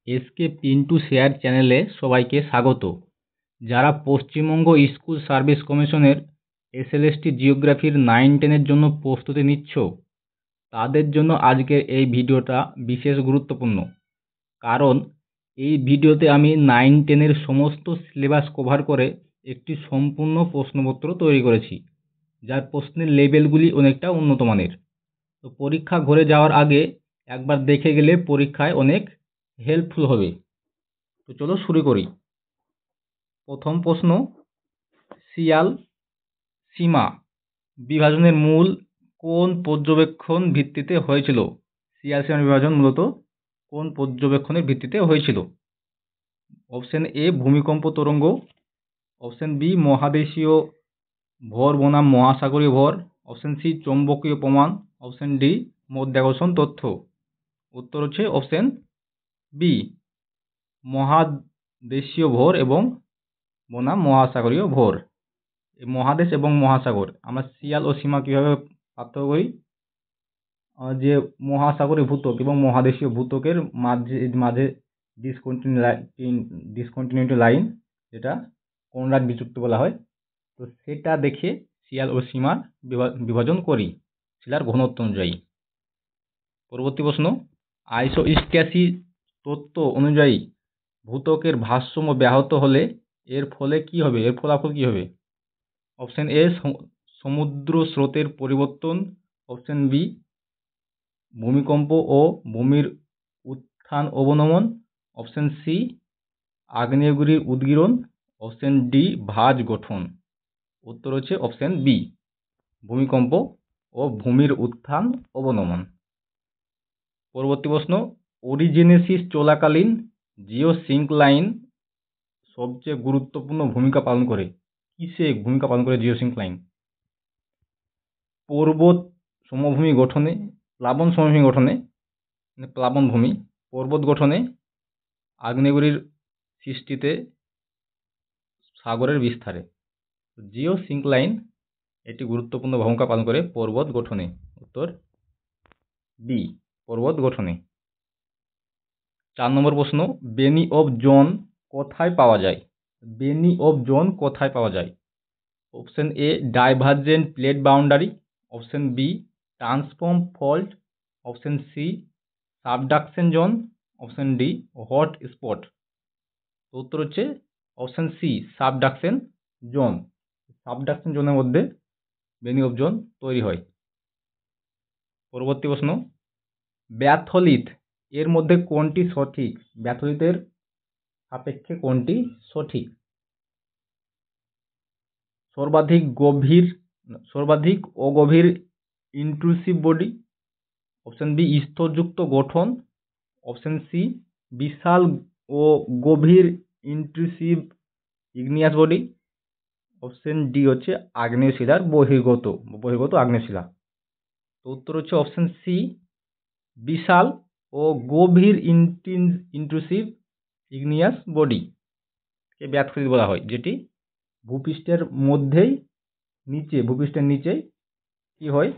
SK Pintu share চ্যানেলে সবাইকে স্বাগত। যারা পশ্চিমবঙ্গ স্কুল সার্ভিস কমিশনের এসএলএসটি জিওগ্রাফির 9-10-এর জন্য প্রস্তুতি নিচ্ছ, তাদের জন্য আজকের এই ভিডিওটা বিশেষ গুরুত্বপূর্ণ। কারণ এই ভিডিওতে আমি 9-10-এর সমস্ত সিলেবাস কভার করে একটি সম্পূর্ণ প্রশ্নপত্র তৈরি করেছি, যার প্রশ্নের লেভেলগুলি অনেকটা উন্নত মানের। তো পরীক্ষা ঘরে যাওয়ার আগে একবার দেখে গেলে পরীক্ষায় অনেক হেল্পফুল হবে। তো চলো শুরু করি। প্রথম প্রশ্ন, শিয়াল সীমা বিভাজনের মূল কোন পর্যবেক্ষণ ভিত্তিতে হয়েছিল? শিয়াল সীমা বিভাজন মূলত কোন পর্যবেক্ষণের ভিত্তিতে হয়েছিল? অপশন এ ভূমিকম্প তরঙ্গ, অপশন বি মহাদেশীয় ভর বনাম মহাসাগরীয় ভর, অপশন সি চৌম্বকীয় প্রমাণ, অপশন ডি মধ্যাকর্ষণ তথ্য। উত্তর হচ্ছে অপশন বি মহাদেশীয় ভর এবং বনাম মহাসাগরীয় ভর। মহাদেশ এবং মহাসাগর, আমরা শিয়াল ও সীমা কিভাবে পার্থক্য করি? যে মহাসাগরীয় ভূত্বক এবং মহাদেশীয় ভূত্বকের মাঝে ডিসকন্টিনিউটি লাইন, যেটা কোনরাড বিচ্যুতি বলা হয়, তো সেটা দেখে শিয়াল ও সীমার বিভাজন করি শিলার ঘনত্ব অনুযায়ী। পরবর্তী প্রশ্ন, আইসোস্ট্যাসিস তত্ত্ব অনুযায়ী ভূত্বকের ভারসাম্য ব্যাহত হলে এর ফলে কি হবে? এর ফলাফল কি হবে? অপশন এ সমুদ্র স্রোতের পরিবর্তন, অপশন বি ভূমিকম্প ও ভূমির উত্থান অবনমন, অপশন সি আগ্নেয়গিরির উদগীরণ, অপশন ডি ভাঁজ গঠন। উত্তর হচ্ছে অপশন বি ভূমিকম্প ও ভূমির উত্থান অবনমন। পরবর্তী প্রশ্ন, অরিজেনেসিস চলাকালীন জিওসিঙ্কলাইন সবচেয়ে গুরুত্বপূর্ণ ভূমিকা পালন করে? কিসে ভূমিকা পালন করে জিওসিঙ্কলাইন? পর্বত সমভূমি গঠনে, প্লাবন সমভূমি গঠনে, প্লাবন ভূমি, পর্বত গঠনে, আগ্নেয়গিরির সৃষ্টিতে, সাগরের বিস্তারে। জিওসিঙ্কলাইন এটি গুরুত্বপূর্ণ ভূমিকা পালন করে পর্বত গঠনে। উত্তর বি পর্বত গঠনে। 4 নম্বর প্রশ্ন, বেনি অফ জোন কোথায় পাওয়া যায়? বেনি অফ জোন কোথায় পাওয়া যায়? Option A divergent plate boundary, option B transform fault, option C subduction zone, option D hot spot. উত্তর হচ্ছে option C subduction zone. Subduction জোনের মধ্যে বেনি অফ জোন তৈরি হয়। পরবর্তী প্রশ্ন, ব্যাথলিথ এর মধ্যে কোনটি সঠিক? ব্যাথলিথের সাপেক্ষে কোনটি সঠিক? সর্বাধিক অগভীর ইন্ট্রুসিভ বডি, অপশন বি স্তরযুক্ত গঠন, অপশন সি বিশাল ও গভীর intrusive igneous body, option D হচ্ছে আগ্নেয় শিলার বহির্গত আগ্নেয় শিলা। তো উত্তর হচ্ছে অপশন সি বিশাল ও গভীর ইন্ট্রুসিভ ইগনিয়াস বডি কে ব্যাথলিথ বলা হয়, যেটি ভূপৃষ্ঠের নিচে কি হয়,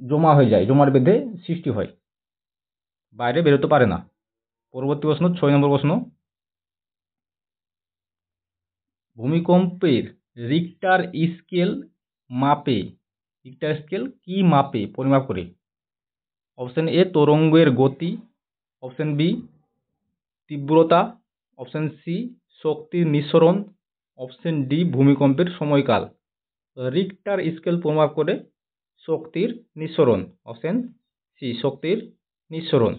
জমা হয়ে যায়, জমাট বেঁধে সৃষ্টি হয়, বাইরে বেরোতে পারে না। পরবর্তী প্রশ্ন, 6 নম্বর প্রশ্ন, ভূমিকম্পের রিক্টার স্কেল কি মাপে পরিমাপ করে? অপশন এ তরঙ্গের গতি, অপশন বি তীব্রতা, অপশন সি শক্তির নিঃসরণ, অপশন ডি ভূমিকম্পের সময়কাল। রিক্টার স্কেল পরিমাপ করে শক্তির নিঃসরণ, অপশন সি শক্তির নিঃসরণ।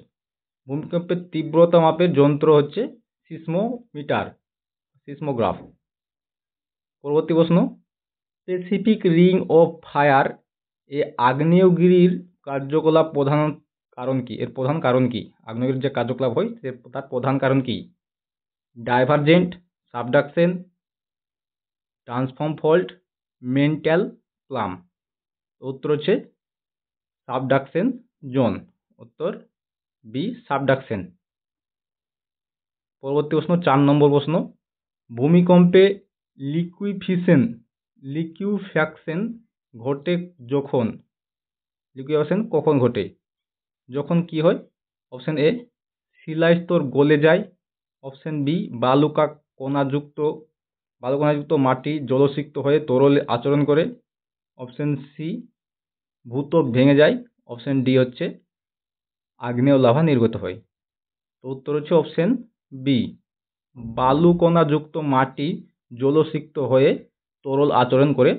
ভূমিকম্পের তীব্রতা মাপের যন্ত্র হচ্ছে সিসমোগ্রাফ। পরবর্তী প্রশ্ন, প্যাসিফিক রিং অফ ফায়ার এ আগ্নেয়গিরির কার্যকলাপ প্রধান কারণ কি? এর প্রধান কারণ কি? আগ্নেয়গিরির যে কার্যকলাপ হয় তার প্রধান কারণ কি? Divergent, subduction, transform fault, mental plum. উত্তর হচ্ছে সাবডাকশন জোন। উত্তর বি সাবডাকশন। পরবর্তী প্রশ্ন, 4 নম্বর প্রশ্ন, ভূমিকম্পে লিকুইফ্যাকশন ঘটে কখন ঘটে? যখন কি হয়? অপশন এ শিলাস্তর গলে যায়। অপশন বি, কণাযুক্ত মাটি জলসিক্ত হয়ে তরল আচরণ করে। অপশন সি, ভূত্বক ভেঙে যায়। অপশন ডি হচ্ছে আগ্নেয় লাভা নির্গত হয়। তো উত্তর হচ্ছে অপশন বি, বালুকণাযুক্ত মাটি জলসিক্ত হয়ে তরল আচরণ করে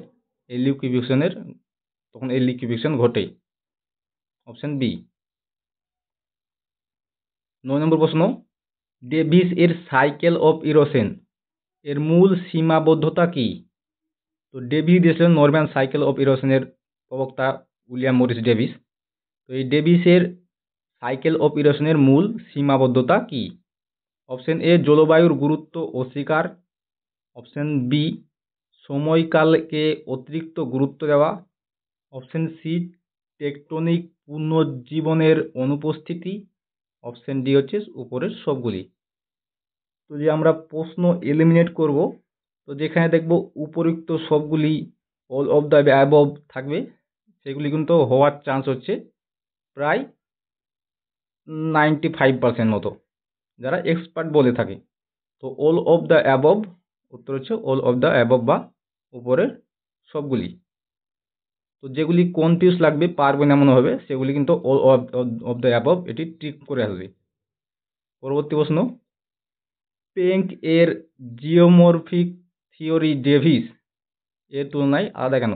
তখন এই লিকুইফিকেশন ঘটে। Option B. 9 নম্বর প্রশ্ন, ডেভিস এর সাইকেল অফ ইরোশন এর মূল সীমাবদ্ধতা কি? তো ডেভিস দিয়েছিলেন নরম্যান সাইকেল অফ ইরোশনের প্রবক্তা উইলিয়াম মরিস ডেভিস। তো এই ডেভিসের সাইকেল অফ ইরোশনের মূল সীমাবদ্ধতা কি? অপশন এ, জলবায়ুর গুরুত্ব অস্বীকার। অপশন বি, সময়কালকে অতিরিক্ত গুরুত্ব দেওয়া। অপশন সি, টেকটনিক পুনর্জীবনের অনুপস্থিতি। অপশন ডি হচ্ছে উপরের সবগুলি। তো যে আমরা প্রশ্ন এলিমিনেট করব, তো যেখানে দেখব উপরিক্ত সবগুলি অল অফ দ্য অ্যাবভ থাকবে, সেগুলি কিন্তু হওয়ার চান্স হচ্ছে প্রায় 95% মতো, যারা এক্সপার্ট বলে থাকে। তো অল অফ দ্য অ্যাবভ, উত্তর হচ্ছে অল অফ দ্য অ্যাবভ বা উপরের সবগুলি। তো যেগুলি কনফিউজ লাগবে, পারবে না মনে হবে, সেগুলি কিন্তু অল অফ দ্য অ্যাবভ এটি টিক করে আসবে। পরবর্তী প্রশ্ন, প্ল্যাঙ্ক এর জিওমরফিক থিওরি ডেভিস এর তুলনায় আলাদা কেন?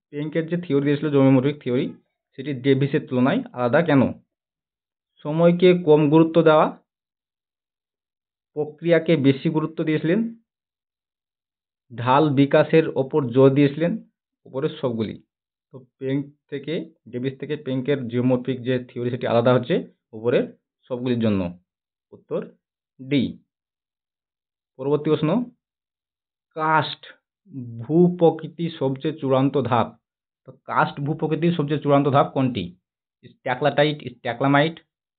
প্ল্যাঙ্কের যে থিওরি দিয়েছিল জিওমরফিক থিওরি, সেটি ডেভিসের তুলনায় আলাদা কেন? সময়কে কম গুরুত্ব দেওয়া, প্রক্রিয়াকে বেশি গুরুত্ব দিয়েছিলেন, ঢাল বিকাশের ওপর জোর দিয়েছিলেন, উপরের সবগুলি। তো ডেভিস থেকে প্ল্যাঙ্কের জিওমরফিক যে থিওরি সেটি আলাদা হচ্ছে উপরের সবগুলির জন্য। উত্তর ডি। পরবর্তী প্রশ্ন, কাস্ট ভূপ্রকৃতির সবচেয়ে চূড়ান্ত ধাপ। তো কাস্ট ভূপ্রকৃতির সবচেয়ে চূড়ান্ত ধাপ কোনটি? স্ট্যাকলাটাইট, স্ট্যাকলামাইট।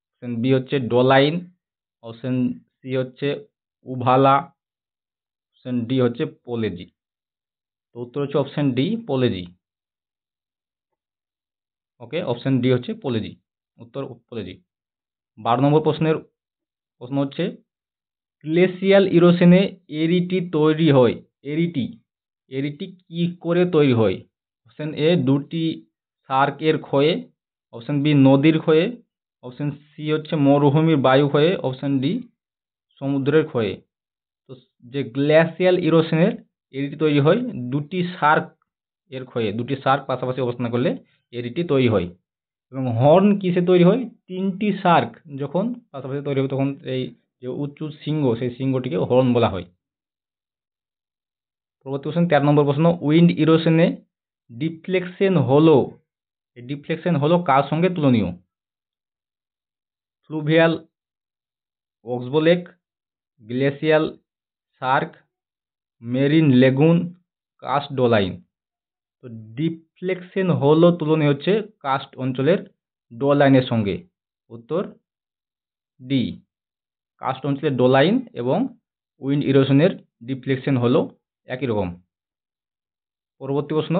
অপশন বি হচ্ছে ডোলাইন। অপশন সি হচ্ছে উভালা। অপশন ডি হচ্ছে পোলেজি। তো উত্তর হচ্ছে অপশন ডি, পোলেজি। ওকে, অপশন ডি হচ্ছে পোলেজি, উত্তর পোলেজি। 12 নম্বর প্রশ্ন হচ্ছে, গ্লেসিয়াল ইরোশনে এরিটি তৈরি হয়। এরিটি কি করে তৈরি হয়? অপশন এ, দুটি সার্ক এর ক্ষয়ে। অপশন বি, নদীর ক্ষয়ে। অপশন সি হচ্ছে মরুভূমির বায়ু ক্ষয়ে। অপশন ডি, সমুদ্রের ক্ষয়ে। তো যে গ্লেসিয়াল ইরোশনের এরিটি তৈরি হয় দুটি সার্ক এর ক্ষয়ে, দুটি সার্ক পাশাপাশি অবস্থান করলে এরিটি তৈরি হয়। এবং হর্ন কিসে তৈরি হয়? তিনটি সার্ক যখন পাশাপাশি তৈরি হবে তখন এই যে উঁচু শৃঙ্গ, সেই শৃঙ্গটিকে হর্ন বলা হয়। পরবর্তী প্রশ্ন, 13 নম্বর প্রশ্ন, উইন্ড ইরোশনে ডিফ্লেকশন হলো কার সঙ্গে তুলনীয়? Fluvial oxbow lake, glacial cirque, marine lagoon, karst doline. তো ডিফ্লেকশন হলো তুলনীয় হচ্ছে কাস্ট অঞ্চলের ডোলাইনের সঙ্গে। উত্তর ডি, কাস্ট অঞ্চলের ডোলাইন এবং উইন্ড ইরোশনের ডিফ্লেকশন হলো একই রকম। পরবর্তী প্রশ্ন,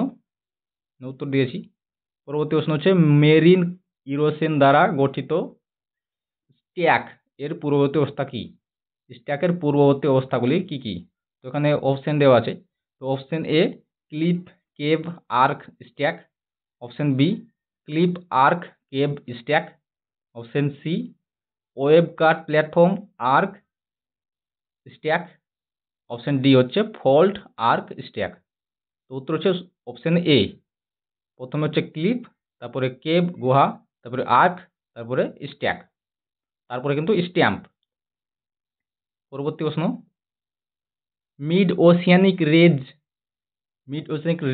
উত্তর দিয়েছি। পরবর্তী প্রশ্ন হচ্ছে, মেরিন ইরোশন দ্বারা গঠিত স্ট্যাক এর পূর্ববর্তী অবস্থা কি? স্ট্যাকের পূর্ববর্তী অবস্থাগুলি কি কি? তো এখানে অপশন দেওয়া আছে। তো option A, cliff cave arch stack. Option B, cliff arch cave stack. Option C, wave cut platform arch stack. Option D হচ্ছে ফল্ট আর্ক স্ট্যাক। তো উত্তর হচ্ছে অপশন এ, প্রথমে হচ্ছে ক্লিপ, তারপরে কেভ গুহা, তারপরে আর্ক, তারপরে স্ট্যাক, তারপরে কিন্তু স্ট্যাম্প। পরবর্তী প্রশ্ন, মিড ওসিয়ানিক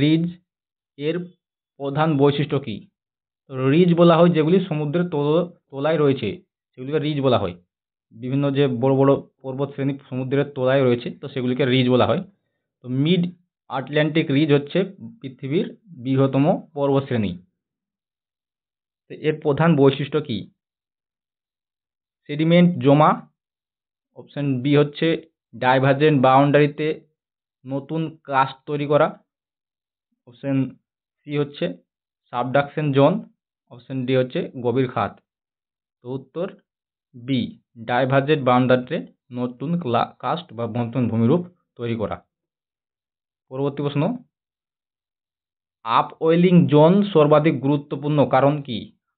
রিজ এর প্রধান বৈশিষ্ট্য কি? রিজ বলা হয় যেগুলি সমুদ্রের তলায় রয়েছে, সেগুলিকে রিজ বলা হয়। বিভিন্ন যে বড় বড় পর্বত শ্রেণী সমুদ্রের তলায় রয়েছে, তো সেগুলিকে রিজ বলা হয়। তো মিড আটলান্টিক রিজ হচ্ছে পৃথিবীর বৃহত্তম পর্বতশ্রেণী। তো এর প্রধান বৈশিষ্ট্য কি? সেডিমেন্ট জমা। অপশন বি হচ্ছে ডাইভারজেন্ট বাউন্ডারিতে নতুন কাস্ট তৈরি করা। অপশন সি হচ্ছে সাবডাকশন জোন। অপশন ডি হচ্ছে গভীর খাত। তো উত্তর বি, ডাইভার্জেন্ট বাউন্ডারিতে নতুন কাস্ট বা নতুন ভূমিরূপ তৈরি করা। পরবর্তী প্রশ্ন, আপওয়েলিং জোন সর্বাধিক গুরুত্বপূর্ণ কারণ কি?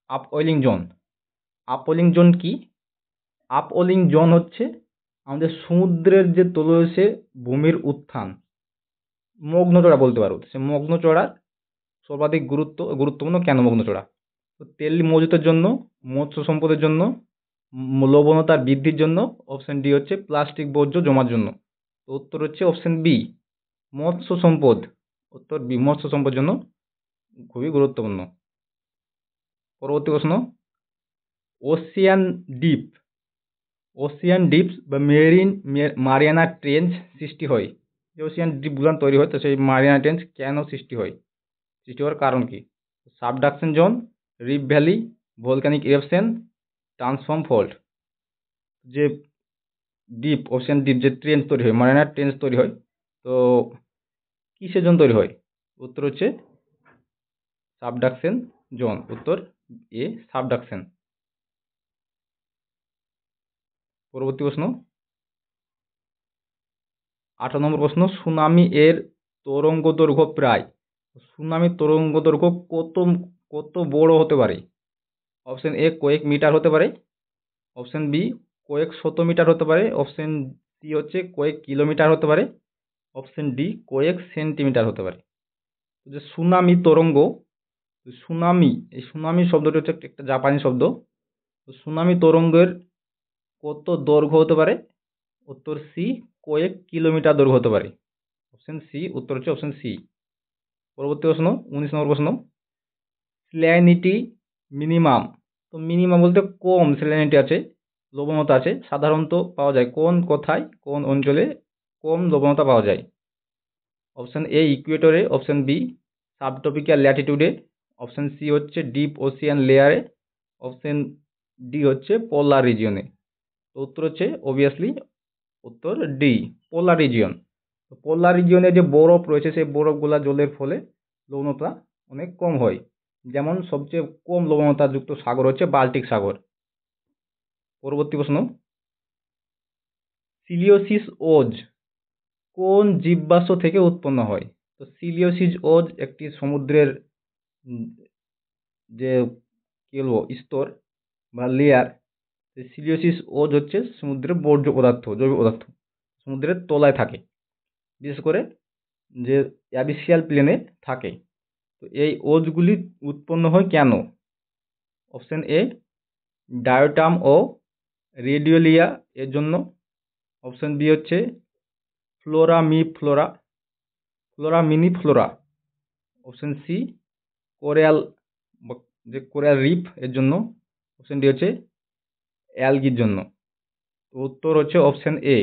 আপওয়েলিং জোন, আপওয়েলিং জোন কি? আপওয়েলিং জোন হচ্ছে আমাদের সমুদ্রের যে তলদেশে ভূমির উত্থান, মগ্নচড়া বলতে পারো। সে মগ্নচড়ার সর্বাধিক গুরুত্বপূর্ণ কেন মগ্নচড়া? তো তেল মজুতের জন্য, মৎস্য সম্পদের জন্য, লবণতার বৃদ্ধির জন্য, অপশন ডি হচ্ছে প্লাস্টিক বর্জ্য জমার জন্য। তো উত্তর হচ্ছে অপশন বি, মৎস্য সম্পদ। উত্তর বি, মৎস্য সম্পদের জন্য খুবই গুরুত্বপূর্ণ। পরবর্তী প্রশ্ন, ওশিয়ান ডিপ, ওশিয়ান ডিপস বা মারিয়ানা ট্রেঞ্চ সৃষ্টি হয়। যে ওশিয়ান ডিপগুলো তৈরি হয়, তো সেই মারিয়ানা ট্রেঞ্চ কেন সৃষ্টি হয়? সৃষ্টি হওয়ার কারণ কি? Subduction zone, rift valley, volcanic eruption, transform fault. যে ডিপ, ওশিয়ান ডিপ যে ট্রেঞ্চ তৈরি হয়, মারিয়ানা ট্রেঞ্চ তৈরি হয়, তো কিসের জন্য তৈরি হয়? উত্তর হচ্ছে সাবডাকশন জোন। উত্তর এ, সাবডাকশন। পরবর্তী প্রশ্ন, 18 নম্বর প্রশ্ন, সুনামি এর তরঙ্গ দৈর্ঘ্য প্রায়, সুনামির তরঙ্গ দৈর্ঘ্য কত বড় হতে পারে? অপশন এ কয়েক মিটার হতে পারে, অপশন বি কয়েক শত মিটার হতে পারে, অপশন সি হচ্ছে কয়েক কিলোমিটার হতে পারে, অপশন ডি কয়েক সেন্টিমিটার হতে পারে। যে সুনামি তরঙ্গ, সুনামি, এই সুনামি শব্দটি হচ্ছে একটা জাপানি শব্দ। সুনামি তরঙ্গের কত দৈর্ঘ্য হতে পারে? উত্তর সি, কয়েক কিলোমিটার দৈর্ঘ্য হতে পারে। অপশন সি, উত্তর হচ্ছে অপশন সি। পরবর্তী প্রশ্ন, 19 নম্বর প্রশ্ন, স্যালিনিটি মিনিমাম। তো মিনিমাম বলতে কম স্যালিনিটি আছে, লবণতা আছে, সাধারণত পাওয়া যায় কোন অঞ্চলে কম লবণতা পাওয়া যায়? অপশন এ ইকুয়েটরে, অপশন বি সাবট্রপিক্যাল ল্যাটিটিউডে, অপশন সি হচ্ছে ডিপ ওশিয়ান লেয়ারে, অপশন ডি হচ্ছে পোলার রিজিয়নে। তো উত্তর হচ্ছে অবভিয়াসলি উত্তর ডি, পোলার রিজিয়ন। তো পোলার রিজিয়নে যে বরফ রয়েছে, সেই বরফগুলা জলের ফলে লবণতা অনেক কম হয়। যেমন সবচেয়ে কম লবণতা যুক্ত সাগর হচ্ছে বাল্টিক সাগর। পরবর্তী প্রশ্ন, সিলিওসিস ওজ কোন জীবাশ্ম থেকে উৎপন্ন হয়? তো সিলিওসিস ওজ একটি সমুদ্রের যে কি বলবো স্তর বা লেয়ার। সিলিওসিস ওজ হচ্ছে সমুদ্রের বর্জ্য পদার্থ, জৈব পদার্থ, সমুদ্রের তলায় থাকে, বিশেষ করে যে অ্যাবিসিয়াল প্লেনে থাকে। তো এই ওজগুলি উৎপন্ন হয় কেন? অপশন এ ডায়োটাম ও রেডিওলিয়া এর জন্য, অপশন বি হচ্ছে ফ্লোরামিনিফ্লোরা, অপশন সি কোরাল, যে কোরাল রিফ এর জন্য, অপশন ডি হচ্ছে অ্যালগির জন্য। উত্তর হচ্ছে অপশন এ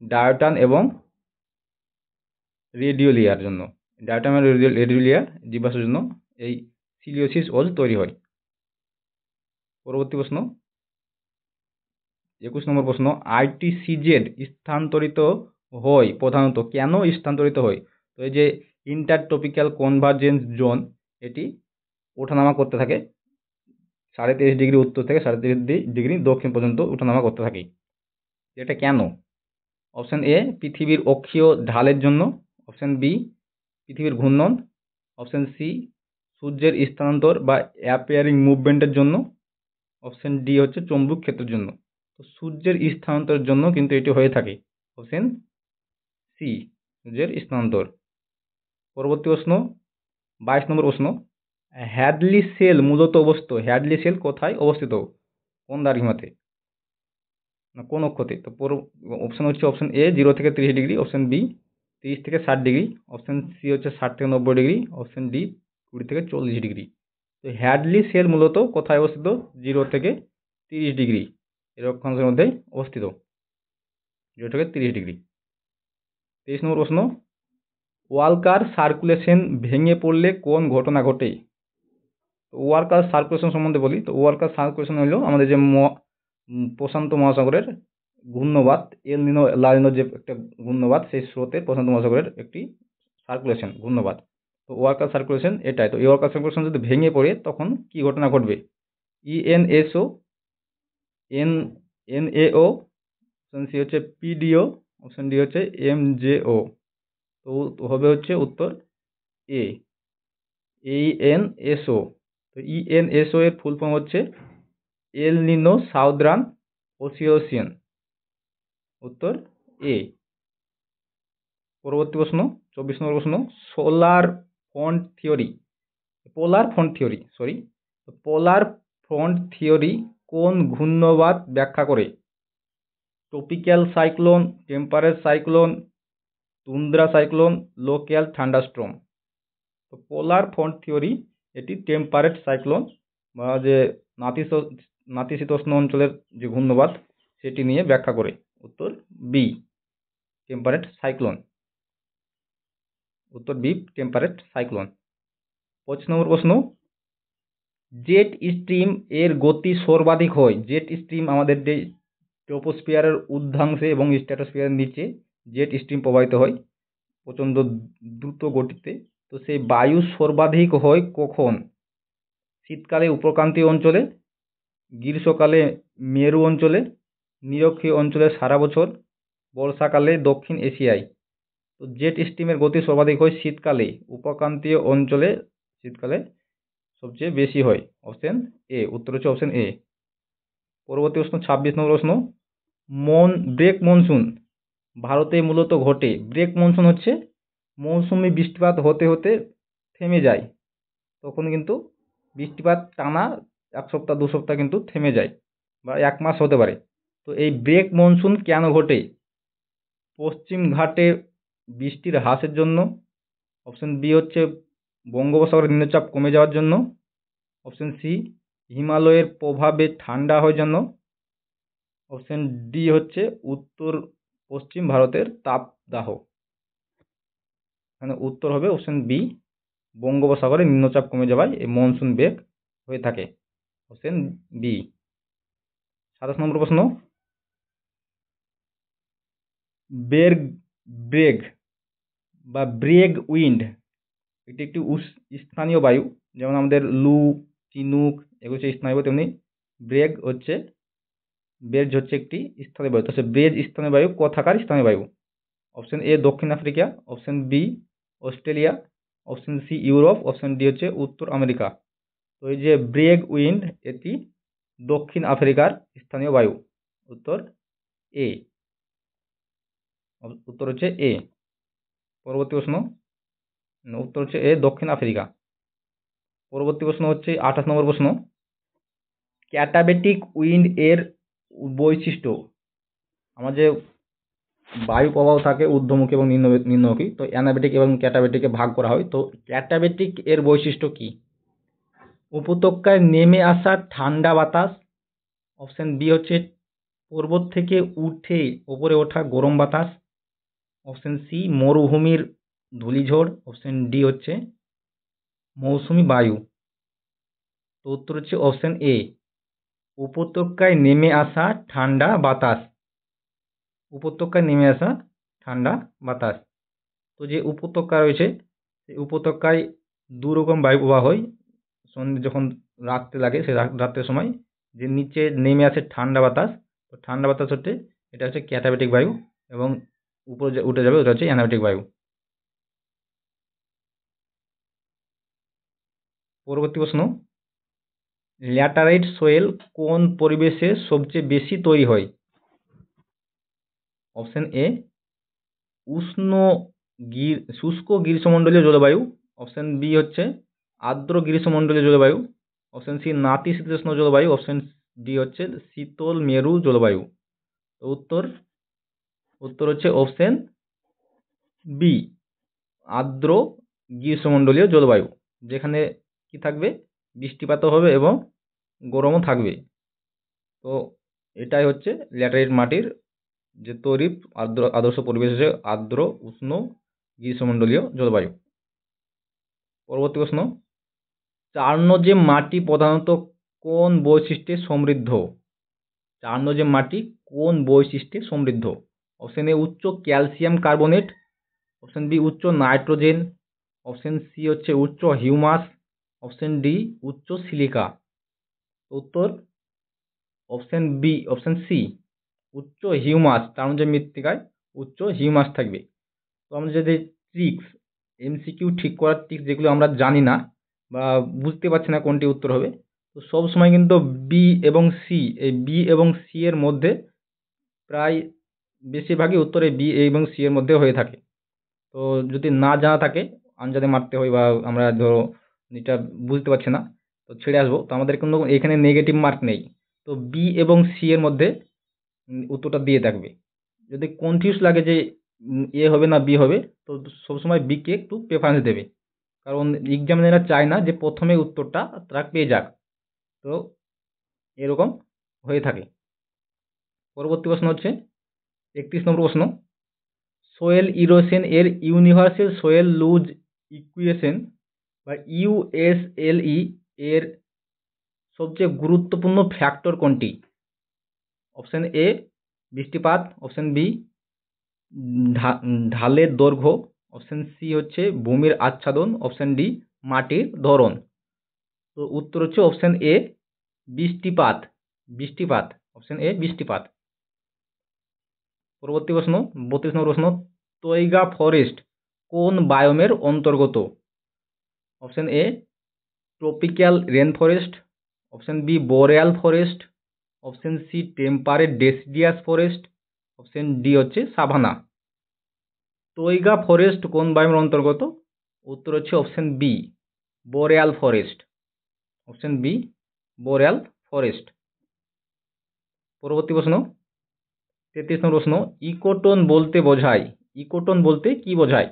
ডায়োটাম এবং রেডিওলিয়ার জন্য। ডায়োটাম এবং রেডিওলিয়া জীবাশ্মের জন্য এই সিলিওসিস ওজ তৈরি হয়। পরবর্তী প্রশ্ন, 21 নম্বর প্রশ্ন, আইটিসিজেড স্থানান্তরিত হয় প্রধানত কেন স্থানান্তরিত হয়? তো এই যে ইন্টারট্রপিক্যাল কনভার্জেন্স জোন, এটি ওঠানামা করতে থাকে 33.5 ডিগ্রি উত্তর থেকে 33.5 ডিগ্রি দক্ষিণ পর্যন্ত ওঠানামা করতে থাকে। এটা কেন? অপশন এ পৃথিবীর অক্ষীয় ঢালের জন্য, অপশন বি পৃথিবীর ঘূর্ণন, অপশন সি সূর্যের স্থানান্তর বা অ্যাপিয়ারিং মুভমেন্টের জন্য, অপশন ডি হচ্ছে চৌম্বক ক্ষেত্রের জন্য। তো সূর্যের স্থানান্তরের জন্য কিন্তু এটি হয়ে থাকে, অপশন সি সূর্যের স্থানান্তর। পরবর্তী প্রশ্ন, 22 নম্বর প্রশ্ন, হ্যাডলি সেল মূলত হ্যাডলি সেল কোথায় অবস্থিত? কোন দ্রাঘিমাতে না কোন অক্ষতে? তো অপশন হচ্ছে অপশন এ 0 থেকে 30 ডিগ্রি, অপশন বি 30 থেকে 60 ডিগ্রি, অপশন সি হচ্ছে 60 থেকে 90 ডিগ্রি, অপশন ডি 20 থেকে 40 ডিগ্রি। তো হ্যাডলি সেল মূলত কোথায় অবস্থিত? 0 থেকে 30 ডিগ্রি এর অক্ষাংশের মধ্যে অবস্থিত, 0 থেকে 30 ডিগ্রি। 23 নম্বর প্রশ্ন, ওয়াল্কার সার্কুলেশন ভেঙে পড়লে কোন ঘটনা ঘটে? ওয়াল্কার সার্কুলেশন সম্বন্ধে বলি। তো ওয়াল্কার সার্কুলেশন হলো আমাদের যে প্রশান্ত মহাসাগরের ঘূর্ণবাত, এল নিনো লা নিনো যে একটা ঘূর্ণবাত, সেই স্রোতে প্রশান্ত মহাসাগরের একটি সার্কুলেশন ঘূর্ণবাত। তো ওয়াল্কার সার্কুলেশন এটাই। তো এই ওয়াল্কার সার্কুলেশন যদি ভেঙে পড়ে তখন কি ঘটনা ঘটবে? ইএনএসও, NaO, অপশন সি হচ্ছে PDO, অপশন ডি হচ্ছে MgO। তো হবে হচ্ছে উত্তর এ, ENSO। তো ENSO এর ফুল ফর্ম হচ্ছে এল নিনো সাউদার্ন ওসিয়েশন। উত্তর এ। পরবর্তী প্রশ্ন, 24 নম্বর প্রশ্ন, সোলার ফ্রন্ট থিওরি পোলার ফ্রন্ট থিওরি কোন ঘূর্ণবাদ ব্যাখ্যা করে? Tropical cyclone, temperate cyclone, tundra cyclone, local thunderstorm. তো পোলার ফ্রন্ট থিওরি এটি টেম্পারেট সাইক্লোন বা যে নাতিশীতোষ্ণ অঞ্চলের যে ঘূর্ণবাদ সেটি নিয়ে ব্যাখ্যা করে। উত্তর বি, টেম্পারেট সাইক্লোন। উত্তর বি, টেম্পারেট সাইক্লোন। 25 নম্বর প্রশ্ন, জেট স্ট্রিম এর গতি সর্বাধিক হয়। জেট স্ট্রিম আমাদের যে ট্রপোস্ফিয়ারের ঊর্ধ্বাংশে এবং স্ট্র্যাটোস্ফিয়ারের নিচে জেট স্ট্রিম প্রবাহিত হয় প্রচণ্ড দ্রুত গতিতে। তো সেই বায়ু সর্বাধিক হয় কখন? শীতকালে উপক্রান্তীয় অঞ্চলে, গ্রীষ্মকালে মেরু অঞ্চলে, নিরক্ষীয় অঞ্চলে সারা বছর, বর্ষাকালে দক্ষিণ এশিয়ায়। তো জেট স্ট্রিমের গতি সর্বাধিক হয় শীতকালে, উপক্রান্তীয় অঞ্চলে শীতকালে সবচেয়ে বেশি হয়। অপশন এ, উত্তর হচ্ছে অপশন এ। পরবর্তী প্রশ্ন, 26 নম্বর প্রশ্ন, ব্রেক মনসুন ভারতে মূলত ঘটে। ব্রেক মনসুন হচ্ছে মৌসুমি বৃষ্টিপাত হতে হতে থেমে যায়, তখন কিন্তু বৃষ্টিপাত টানা 1 সপ্তাহ 2 সপ্তাহ কিন্তু থেমে যায় বা 1 মাস হতে পারে। তো এই ব্রেক মনসুন কেন ঘটে? পশ্চিম ঘাটে বৃষ্টির হ্রাসের জন্য, অপশন বি হচ্ছে বঙ্গোপসাগরের নিম্নচাপ কমে যাওয়ার জন্য, অপশন সি হিমালয়ের প্রভাবে ঠান্ডা হওয়ার জন্য, অপশন ডি হচ্ছে উত্তর পশ্চিম ভারতের তাপদাহ। এখানে উত্তর হবে অপশন বি, বঙ্গোপসাগরে নিম্নচাপ কমে যাওয়ায় এই মনসুন ব্রেক হয়ে থাকে। Option B. 27 নম্বর প্রশ্ন, ব্রেগ বা ব্রেগ উইন্ড এটি একটি স্থানীয় বায়ু, যেমন আমাদের লু, চিনুক এগুলো হচ্ছে স্থানীয় বায়ু, তেমনি ব্রেজ হচ্ছে একটি স্থানীয় বায়ু। তো ব্রেজ স্থানীয় বায়ু কোথাকার স্থানীয় বায়ু? অপশন এ দক্ষিণ Africa, option B Australia, option C Europe, option D হচ্ছে উত্তর আমেরিকা। তো এই যে ব্রেগ উইন্ড এটি দক্ষিণ আফ্রিকার স্থানীয় বায়ু। উত্তর এ, উত্তর হচ্ছে এ। পরবর্তী প্রশ্ন, উত্তর হচ্ছে এ, দক্ষিণ আফ্রিকা। পরবর্তী প্রশ্ন হচ্ছে 28 নম্বর প্রশ্ন, ক্যাটাবেটিক উইন্ড এর বৈশিষ্ট্য। আমার যে বায়ু প্রবাহ থাকে ঊর্ধ্বমুখী এবং নিম্নমুখী, তো অ্যানাবেটিক এবং ক্যাটাবেটিকে ভাগ করা হয়। তো ক্যাটাবেটিক এর বৈশিষ্ট্য কি? উপত্যকায় নেমে আসা ঠান্ডা বাতাস, অপশন বি হচ্ছে পর্বত থেকে উঠে ওপরে ওঠা গরম বাতাস, অপশন সি মরুভূমির ধূলিঝড়, অপশন ডি হচ্ছে মৌসুমি বায়ু। তো উত্তর হচ্ছে অপশন এ, উপত্যকায় নেমে আসা ঠান্ডা বাতাস। উপত্যকায় নেমে আসা ঠান্ডা বাতাস। তো যে উপত্যকা রয়েছে সেই উপত্যকায় দুরকম বায়ু প্রবাহ হয়। যখন রাত্রে লাগে সেই রাত্রের সময় যে নিচে নেমে আসে ঠান্ডা বাতাস, তো ঠান্ডা বাতাস হচ্ছে এটা হচ্ছে ক্যাটাবেটিক বায়ু, এবং উপরে যে উঠে যাবে ওটা হচ্ছে অ্যানাবেটিক বায়ু। পরবর্তী প্রশ্ন, ল্যাটারাইট সোয়েল কোন পরিবেশে সবচেয়ে বেশি তৈরি হয়? অপশন এ শুষ্ক গ্রীষ্মমণ্ডলীয় জলবায়ু, অপশন বি হচ্ছে আর্দ্র গ্রীষ্মমণ্ডলীয় জলবায়ু, অপশন সি নাতিশীতোষ্ণ জলবায়ু, অপশন ডি হচ্ছে শীতল মেরু জলবায়ু। উত্তর হচ্ছে অপশন বি, আর্দ্র গ্রীষ্মমণ্ডলীয় জলবায়ু, যেখানে কি থাকবে, বৃষ্টিপাতও হবে এবং গরমও থাকবে। তো এটাই হচ্ছে ল্যাটারাইট মাটির যে তৈরি আদর্শ পরিবেশ হচ্ছে আর্দ্র উষ্ণ গ্রীষ্মমণ্ডলীয় জলবায়ু। পরবর্তী প্রশ্ন, চারনোজেম মাটি প্রধানত কোন বৈশিষ্ট্যে সমৃদ্ধ? চারনোজেম মাটি কোন বৈশিষ্ট্যে সমৃদ্ধ? অপশন এ উচ্চ ক্যালসিয়াম কার্বনেট, অপশন বি উচ্চ নাইট্রোজেন, অপশন সি হচ্ছে উচ্চ হিউমাস, অপশন ডি উচ্চ সিলিকা। উত্তর অপশন বি, অপশন সি উচ্চ হিউমাস, তার মধ্যে মৃত্তিকায় উচ্চ হিউমাস থাকবে। তো আমরা যদি ট্রিক্স, এমসিকিউ ঠিক করার ট্রিক্স যেগুলো আমরা জানি না বা বুঝতে পারছি না কোনটি উত্তর হবে, তো সব সময় কিন্তু বি এবং সি, এই বি এবং সি এর মধ্যে প্রায় বেশিরভাগই উত্তর এই বি এবং সি এর মধ্যে হয়ে থাকে। তো যদি না জানা থাকে, আনজাদে মারতে হয় বা আমরা ধরো এটা বুঝতে পারছি না, তো ছেড়ে আসবো, তো আমাদের কোনো এখানে নেগেটিভ মার্ক নেই। তো বি এবং সি এর মধ্যে উত্তরটা দিয়ে থাকবে। যদি কনফিউজ লাগে যে এ হবে না বি হবে, তো সবসময় বিকে একটু প্রেফারেন্স দেবে, কারণ এক্সামিনাররা চায় না যে প্রথমে উত্তরটা তারা পেয়ে যাক। তো এরকম হয়ে থাকে। পরবর্তী প্রশ্ন হচ্ছে 31 নম্বর প্রশ্ন, সোয়েল ইরোশন এর ইউনিভার্সাল সোয়েল লুজ ইকুয়েশন বা ইউএসএলই এর সবচেয়ে গুরুত্বপূর্ণ ফ্যাক্টর কোনটি? অপশন এ বৃষ্টিপাত, অপশন বি ঢালের দৈর্ঘ্য, অপশন সি হচ্ছে ভূমির আচ্ছাদন, অপশন ডি মাটির ধরন। তো উত্তর হচ্ছে অপশন এ বৃষ্টিপাত। বৃষ্টিপাত, অপশন এ বৃষ্টিপাত। পরবর্তী প্রশ্ন 32 নম্বর প্রশ্ন, তৈগা ফরেস্ট কোন বায়োমের অন্তর্গত? Option A tropical rain forest, option B boreal forest, option C temperate deciduous forest, option D হচ্ছে সাভানা। তৈগা ফরেস্ট কোন বায়োমের অন্তর্গত? উত্তর হচ্ছে option B boreal forest. Option B boreal forest. পরবর্তী প্রশ্ন 33 নম্বর প্রশ্ন, ইকোটোন বলতে বোঝায়, ইকোটোন বলতে কি বোঝায়?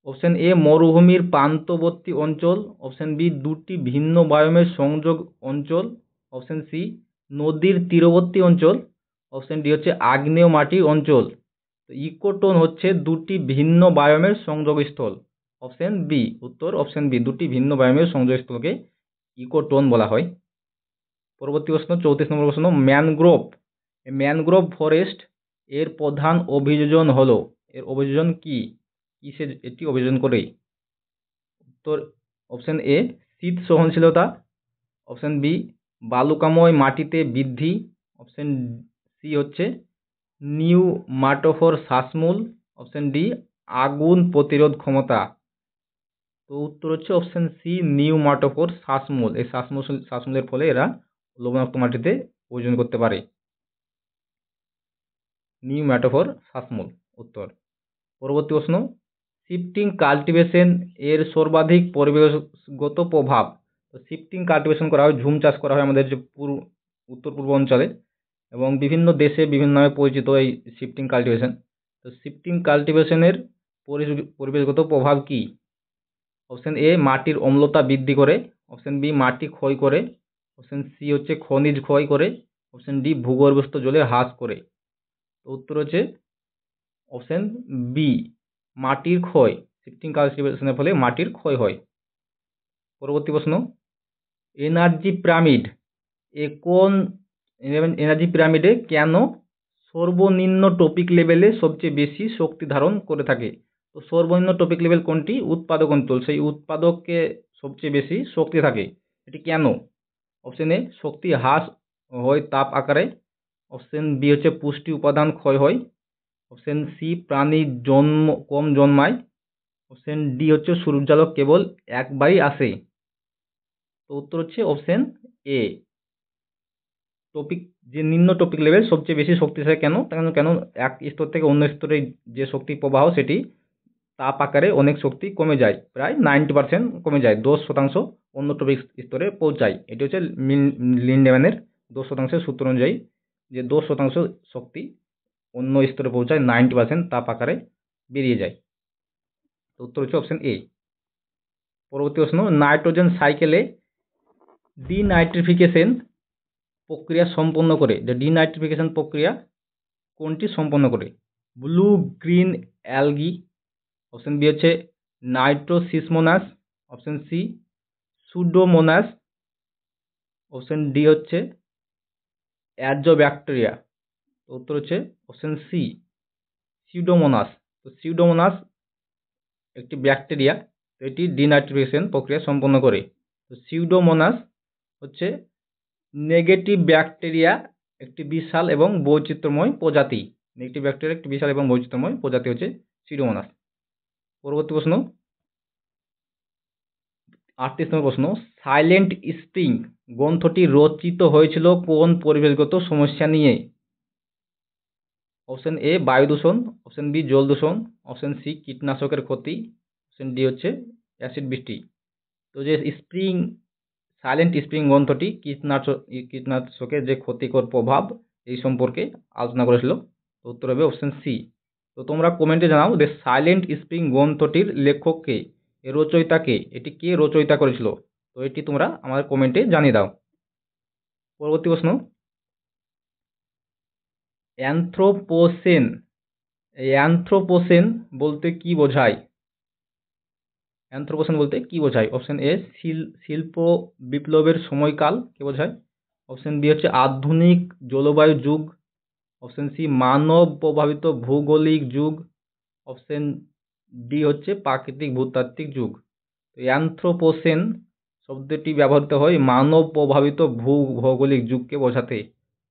অপশন এ মরুভূমির প্রান্তবর্তী অঞ্চল, অপশন বি দুটি ভিন্ন বায়োমের সংযোগ অঞ্চল, অপশন সি নদীর তীরবর্তী অঞ্চল, অপশন ডি হচ্ছে আগ্নেয় মাটির অঞ্চল। তো ইকোটোন হচ্ছে দুটি ভিন্ন বায়োমের সংযোগস্থল। অপশন বি, উত্তর অপশন বি, দুটি ভিন্ন বায়োমের সংযোগস্থলকে ইকোটোন বলা হয়। পরবর্তী প্রশ্ন 34 নম্বর প্রশ্ন, ম্যানগ্রোভ, ম্যানগ্রোভ ফরেস্ট এর প্রধান অভিযোজন হলো, এর অভিযোজন কি, কিসে এটি অভিযোজন করে? উত্তর অপশন এ শীত সহনশীলতা, অপশন বি বালুকাময় মাটিতে বৃদ্ধি, অপশন সি হচ্ছে নিউমাটোফোর শ্বাসমূল, অপশন ডি আগুন প্রতিরোধ ক্ষমতা। তো উত্তর হচ্ছে অপশন সি নিউমাটোফোর শ্বাসমূল। এই শ্বাসমূলের ফলে এরা লবণাক্ত মাটিতে অভিযোজন করতে পারে। নিউমাটোফোর শ্বাসমূল উত্তর। পরবর্তী প্রশ্ন, শিফটিং কাল্টিভেশন এর সর্বাধিক পরিবেশগত প্রভাব। তো শিফটিং কাল্টিভেশন করা হয়, ঝুম চাষ করা হয় আমাদের যে উত্তর পূর্ব অঞ্চলে, এবং বিভিন্ন দেশে বিভিন্ন নামে পরিচিত এই শিফটিং কাল্টিভেশন। তো শিফটিং কাল্টিভেশনের পরিবেশগত প্রভাব কি? অপশন এ মাটির অম্লতা বৃদ্ধি করে, অপশন বি মাটি ক্ষয় করে, অপশন সি হচ্ছে খনিজ ক্ষয় করে, অপশন ডি ভূগর্ভস্থ জলের হ্রাস করে। তো উত্তর হচ্ছে অপশন বি মাটির ক্ষয়। শিফটিং কাল্টিভেশনের ফলে মাটির ক্ষয় হয়। পরবর্তী প্রশ্ন, এনার্জি পিরামিড এ কোন এনার্জি পিরামিডে কেন সর্বনিম্ন টপিক লেভেলে সবচেয়ে বেশি শক্তি ধারণ করে থাকে? তো সর্বনিম্ন টপিক লেভেল কোনটি? উৎপাদক অঞ্চল, সেই উৎপাদককে সবচেয়ে বেশি শক্তি থাকে, এটি কেন? অপশন এ শক্তি হ্রাস হয় তাপ আকারে, অপশন বি হচ্ছে পুষ্টি উপাদান ক্ষয় হয়, অপশন সি প্রাণী কম জন্মায়, অপশন ডি হচ্ছে সূর্যালোক কেবল একবারই আসে। তো উত্তর হচ্ছে অপশন এ টপিক, যে নিম্ন টপিক লেভেল সবচেয়ে বেশি শক্তিশালী কেন? কেন এক স্তর থেকে অন্য স্তরে যে শক্তি প্রবাহ সেটি তাপ আকারে অনেক শক্তি কমে যায়, প্রায় 90% কমে যায়, 10% অন্য টপিক স্তরে পৌঁছায়। এটি হচ্ছে লিন্ডম্যানের 10% সূত্র অনুযায়ী, যে 10% শক্তি অন্য স্তরে পৌঁছায়, 90% তাপ আকারে বেরিয়ে যায়। তো উত্তর হচ্ছে অপশন এ। পরবর্তী প্রশ্ন, নাইট্রোজেন সাইকেলে ডিনাইট্রিফিকেশন প্রক্রিয়া সম্পন্ন করে, যে ডিনাইট্রিফিকেশন প্রক্রিয়া কোনটি সম্পন্ন করে? Blue green algae, option B হচ্ছে nitrosomonas, option C pseudomonas, option D হচ্ছে অ্যাজোব্যাকটেরিয়া। উত্তর হচ্ছে অপশন সি সিউডোমোনাস। তো সিউডোমোনাস একটি ব্যাকটেরিয়া, এটি ডিনাইট্রিফিকেশন প্রক্রিয়া সম্পন্ন করে। তো সিউডোমোনাস হচ্ছে নেগেটিভ ব্যাকটেরিয়া একটি বিশাল এবং বৈচিত্র্যময় প্রজাতি। নেগেটিভ ব্যাকটেরিয়ার একটি বিশাল এবং বৈচিত্র্যময় প্রজাতি হচ্ছে সিউডোমোনাস। পরবর্তী প্রশ্ন, 38 নম্বর প্রশ্ন, সাইলেন্ট স্প্রিং গ্রন্থটি রচিত হয়েছিল কোন পরিবেশগত সমস্যা নিয়ে? অপশন এ বায়ু দূষণ, অপশন বি জল দূষণ, অপশন সি কীটনাশকের ক্ষতি, অপশন ডি হচ্ছে অ্যাসিড বৃষ্টি। তো যে স্প্রিং সাইলেন্ট স্প্রিং গ্রন্থটি কীটনাশকের যে ক্ষতিকর প্রভাব এই সম্পর্কে আলোচনা করেছিল। তো উত্তর হবে অপশন সি। তো তোমরা কমেন্টে জানাও যে সাইলেন্ট স্প্রিং গ্রন্থটির লেখককে, এর রচয়িতাকে, এটি কে রচয়িতা করেছিল? তো এটি তোমরা আমাদের কমেন্টে জানিয়ে দাও। পরবর্তী প্রশ্ন, অ্যানথ্রোপোসেন, এই অ্যানথ্রোপোসেন বলতে কি বোঝায়? অ্যানথ্রোপোসেন বলতে কি বোঝায়? অপশন এ শিল্প বিপ্লবের সময়কাল কে বোঝায়, অপশন বি হচ্ছে আধুনিক জলবায়ু যুগ, অপশন সি মানব প্রভাবিত ভৌগোলিক যুগ, অপশন ডি হচ্ছে প্রাকৃতিক ভূতাত্ত্বিক যুগ। অ্যানথ্রোপোসেন শব্দটি ব্যবহৃত হয় মানব প্রভাবিত ভৌগোলিক যুগকে বোঝাতে,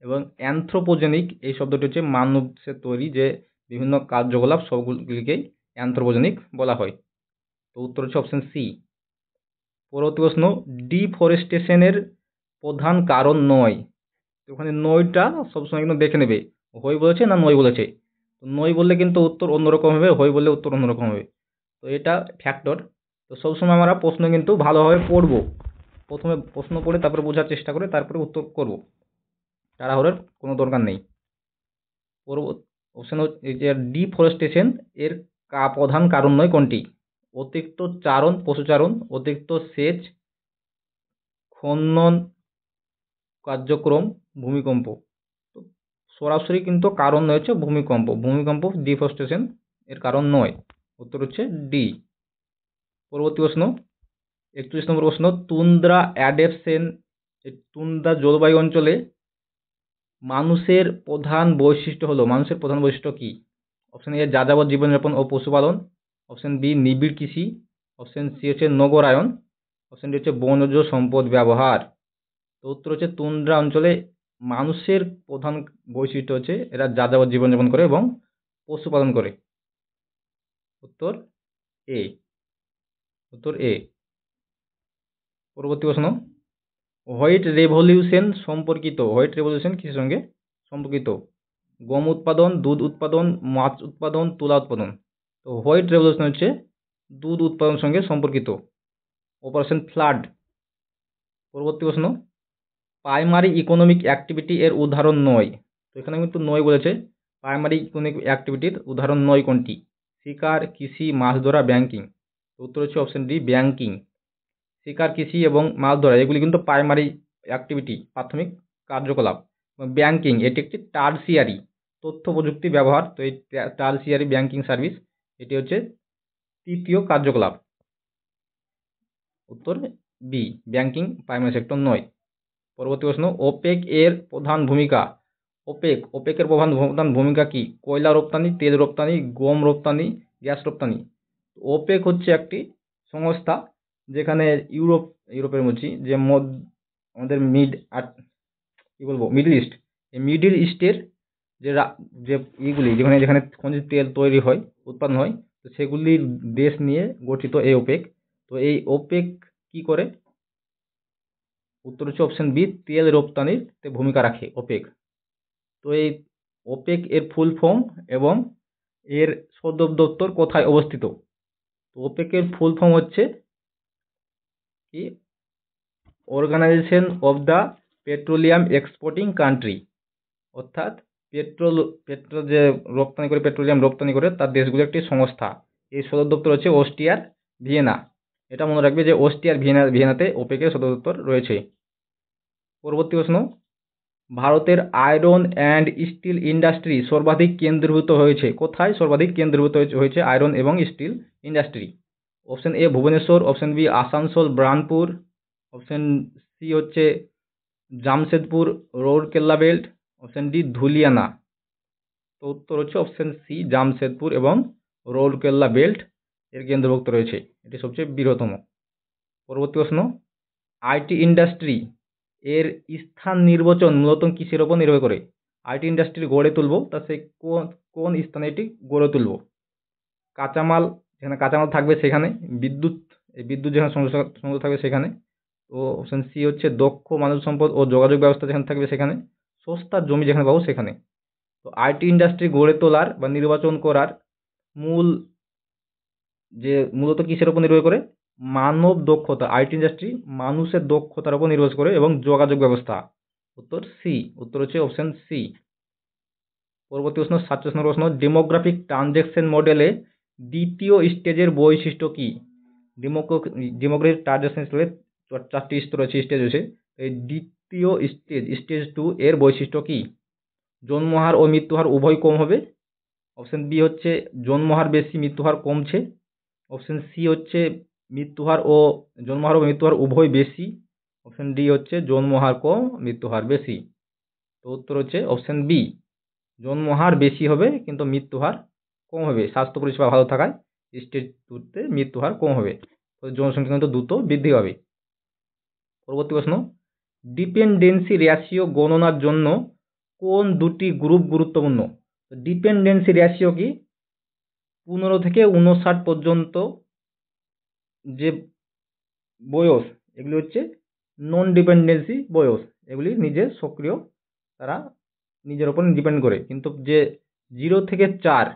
এবং অ্যানথ্রোপোজেনিক এই শব্দটি হচ্ছে মানুষের তৈরি যে বিভিন্ন কার্যকলাপ সবগুলিকেই অ্যানথ্রোপোজেনিক বলা হয়। তো উত্তর হচ্ছে অপশন সি। পরবর্তী প্রশ্ন, ডিফরেস্টেশনের প্রধান কারণ নয়। ওখানে নয়টা সবসময় কিন্তু দেখে নেবে, হই বলেছে না নয় বলেছে। তো নয় বললে কিন্তু উত্তর অন্যরকম হবে, হই বললে উত্তর অন্যরকম হবে। তো এটা ফ্যাক্টর। তো সবসময় আমরা প্রশ্ন কিন্তু ভালোভাবে পড়বো, প্রথমে প্রশ্ন পড়ে তারপরে বোঝার চেষ্টা করে তারপরে উত্তর করব, তাড়াহুড়োর কোনো দরকার নেই। অপশন যে ডিফরেস্টেশন এর প্রধান কারণ নয় কোনটি? অতিরিক্ত চারণ, পশুচারণ, অতিরিক্ত সেচ, খনন কার্যক্রম, ভূমিকম্প। তো সরাসরি কিন্তু কারণ নয় হচ্ছে ভূমিকম্প, ভূমিকম্প ডিফরেস্টেশন এর কারণ নয়। উত্তর হচ্ছে ডি। পরবর্তী প্রশ্ন, 31 নম্বর প্রশ্ন, তুন্দ্রা অ্যাডাপটেশন, তুন্দ্রা জলবায়ু অঞ্চলে মানুষের প্রধান বৈশিষ্ট্য হলো, মানুষের প্রধান বৈশিষ্ট্য কি? অপশন এ যাযাবর জীবনযাপন ও পশুপালন, অপশন বি নিবিড় কৃষি, অপশন সি হচ্ছে নগরায়ন, অপশন ডি হচ্ছে বনজ সম্পদ ব্যবহার। তো উত্তর হচ্ছে তুন্দ্রা অঞ্চলে মানুষের প্রধান বৈশিষ্ট্য হচ্ছে এরা যাযাবর জীবনযাপন করে এবং পশুপালন করে। উত্তর এ, উত্তর এ। পরবর্তী প্রশ্ন, হোয়াইট রেভলিউশন সম্পর্কিত, হোয়াইট রেভলিউশন কিসের সঙ্গে সম্পর্কিত? গম উৎপাদন, দুধ উৎপাদন, মাছ উৎপাদন, তুলা উৎপাদন। তো হোয়াইট রেভলিউশন হচ্ছে দুধ উৎপাদনের সঙ্গে সম্পর্কিত, অপারেশন ফ্লাড। পরবর্তী প্রশ্ন, প্রাইমারি ইকোনমিক অ্যাক্টিভিটি এর উদাহরণ নয়। তো এখানে কিন্তু নয় বলেছে, প্রাইমারি ইকোনমিক অ্যাক্টিভিটির উদাহরণ নয় কোনটি? শিকার, কৃষি, মাছ ধরা, ব্যাংকিং। উত্তর হচ্ছে অপশন ডি ব্যাংকিং। শিকার, কৃষি এবং মাছ ধরা এগুলি কিন্তু প্রাইমারি অ্যাক্টিভিটি, প্রাথমিক কার্যকলাপ। ব্যাংকিং এটি একটি টার্সিয়ারি, তথ্য প্রযুক্তি ব্যবহার। তো এই টার্সিয়ারি ব্যাংকিং সার্ভিস এটি হচ্ছে তৃতীয় কার্যকলাপ। উত্তর বি, ব্যাংকিং প্রাইমারি সেক্টর নয়। পরবর্তী প্রশ্ন, ওপেক এর প্রধান ভূমিকা। ওপেকের প্রধান ভূমিকা কি? কয়লা রপ্তানি, তেল রপ্তানি, গম রপ্তানি, গ্যাস রপ্তানি। ওপেক হচ্ছে একটি সংস্থা যেখানে ইউরোপের মধ্যে যে আমাদের মিডল ইস্ট, এই মিডল ইস্টের যে ইগুলি যেখানে খনিজ তেল তৈরি হয়, উৎপাদন হয়, তো সেগুলির দেশ নিয়ে গঠিত এই ওপেক। তো এই ওপেক কি করে? উত্তর হচ্ছে অপশন বি, তেল রপ্তানিতে ভূমিকা রাখে ওপেক। তো এই ওপেক এর ফুল ফর্ম এবং এর সদর দপ্তর কোথায় অবস্থিত? তো ওপেকের ফুল ফর্ম হচ্ছে কি? Organisation of the petroleum exporting country, অর্থাৎ পেট্রোল যে রপ্তানি করে, পেট্রোলিয়াম রপ্তানি করে তার দেশগুলো একটি সংস্থা। এই সদর দপ্তর হচ্ছে অস্ট্রিয়ার ভিয়েনা। এটা মনে রাখবে যে অস্ট্রিয়ার ভিয়েনাতে ওপেকের সদর দপ্তর রয়েছে। পরবর্তী প্রশ্ন, ভারতের আয়রন অ্যান্ড স্টিল ইন্ডাস্ট্রি সর্বাধিক কেন্দ্রীভূত হয়েছে কোথায়? সর্বাধিক কেন্দ্রীভূত হয়েছে আয়রন এবং steel industry. Option A Bhubaneswar, option B Asansol Burnpur, option C হচ্ছে Jamshedpur Rourkela belt, option D Dhuliana. তো উত্তর হচ্ছে অপশন সি জামশেদপুর এবং রৌরকেল্লা বেল্ট এর কেন্দ্রভুক্ত রয়েছে, এটি সবচেয়ে বৃহত্তম। পরবর্তী প্রশ্ন, আইটি ইন্ডাস্ট্রি এর স্থান নির্বাচন মূলত কিসের ওপর নির্ভর করে? আইটি ইন্ডাস্ট্রি গড়ে তুলবো, তা সে কোন স্থানে এটি গড়ে তুলবো? কাঁচামাল, যেখানে কাঁচামাল থাকবে সেখানে। বিদ্যুৎ, এই বিদ্যুৎ যেখানে সংযোগ থাকবে সেখানে। তো অপশন সি হচ্ছে দক্ষ মানব সম্পদ ও যোগাযোগ ব্যবস্থা যেখানে থাকবে সেখানে। সস্তা জমি যেখানে পাবো সেখানে। তো আইটি ইন্ডাস্ট্রি গড়ে তোলার বা নির্বাচন করার মূল যে মূলত কিসের উপর নির্ভর করে? মানব দক্ষতা। আইটি ইন্ডাস্ট্রি মানুষের দক্ষতার উপর নির্ভর করে এবং যোগাযোগ ব্যবস্থা। উত্তর সি, উত্তর হচ্ছে অপশন সি। পরবর্তী প্রশ্ন, 47 নম্বর প্রশ্ন, ডেমোগ্রাফিক ট্রানজ্যাকশন মডেলে দ্বিতীয় স্টেজের বৈশিষ্ট্য কি? ডেমোগ্রাফিক ট্রানজ্যাকশন মডেলে 4টি স্তর আছে, স্টেজ আছে। এই দ্বিতীয় স্টেজ 2 এর বৈশিষ্ট্য কি? জন্মহার ও মৃত্যুহার উভয় কম হবে। অপশন বি হচ্ছে জন্মহার বেশি, মৃত্যুহার কমছে। অপশন সি হচ্ছে জন্মহার ও মৃত্যুহার উভয় বেশি। অপশন ডি হচ্ছে জন্মহার কম, মৃত্যুহার বেশি। তো উত্তর হচ্ছে অপশন বি, জন্মহার বেশি হবে কিন্তু মৃত্যুহার কম হবে। স্বাস্থ্য পরিষেবা ভালো থাকায় স্টেজ 2তে মৃত্যুহার কম হবে। তো জনসংখ্যা কিন্তু দ্রুত বৃদ্ধি পাবে। পরবর্তী প্রশ্ন, ডিপেন্ডেন্সি রেশিও গণনার জন্য কোন দুটি গ্রুপ গুরুত্বপূর্ণ? ডিপেন্ডেন্সি রেশিও কি? 15 থেকে 59 পর্যন্ত যে বয়স, এগুলি হচ্ছে নন ডিপেন্ডেন্সি বয়স। এগুলি নিজে সক্রিয়, তারা নিজের ওপর ডিপেন্ড করে। কিন্তু যে 0 থেকে 4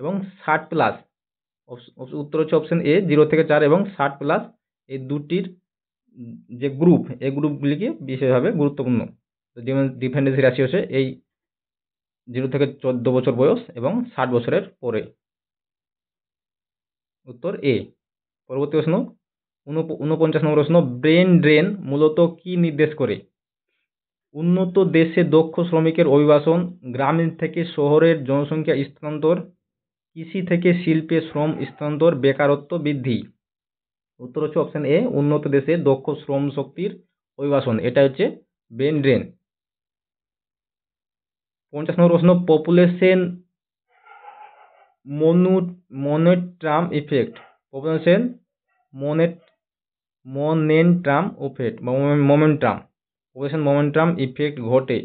এবং 60 প্লাস, উত্তর হচ্ছে অপশন এ, 0 থেকে 4 এবং 60 প্লাস, এই দুটির যে গ্রুপ, এই গ্রুপগুলিকে বিশেষভাবে গুরুত্বপূর্ণ। তো ডিপেন্ডেন্সি রাশি হচ্ছে এই 0 থেকে 14 বছর বয়স এবং 60 বছরের পরে। উত্তর এ। পরবর্তী প্রশ্ন, 49 নম্বর প্রশ্ন, ব্রেন ড্রেন মূলত কি নির্দেশ করে? উন্নত দেশে দক্ষ শ্রমিকের অভিবাসন, গ্রামীণ থেকে শহরের জনসংখ্যা স্থানান্তর, কৃষি থেকে শিল্পে শ্রম স্থানান্তর, বেকারত্ব বৃদ্ধি। উত্তর হচ্ছে অপশন এ, উন্নত দেশে দক্ষ শ্রম শক্তির অভিবাসন। এটা হচ্ছে ব্রেন ড্রেন। 50 নম্বর প্রশ্ন, population momentum effect. Population momentum effect ঘটে,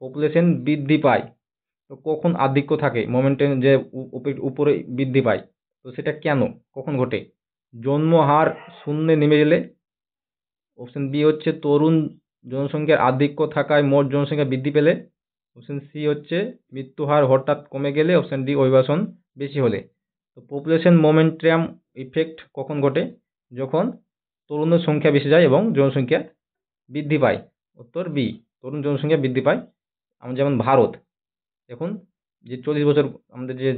পপুলেশন বৃদ্ধি পায়। তো কখন আধিক্য থাকে? মোমেন্টাম যে উপরে বৃদ্ধি পায়, তো সেটা কেন, কখন ঘটে? জন্ম হার শূন্যে নেমে গেলে। অপশন বি হচ্ছে তরুণ জনসংখ্যার আধিক্য থাকায় মোট জনসংখ্যা বৃদ্ধি পেলে। অপশন সি হচ্ছে মৃত্যু হার হঠাৎ কমে গেলে। অপশন ডি অভিবাসন বেশি হলে। তো পপুলেশন মোমেন্টাম ইফেক্ট কখন ঘটে? যখন তরুণের সংখ্যা বেশি যায় এবং জনসংখ্যা বৃদ্ধি পায়। উত্তর বি, তরুণ জনসংখ্যা বৃদ্ধি পায়। আমরা যেমন ভারত এখন যে 40 বছর, আমাদের যে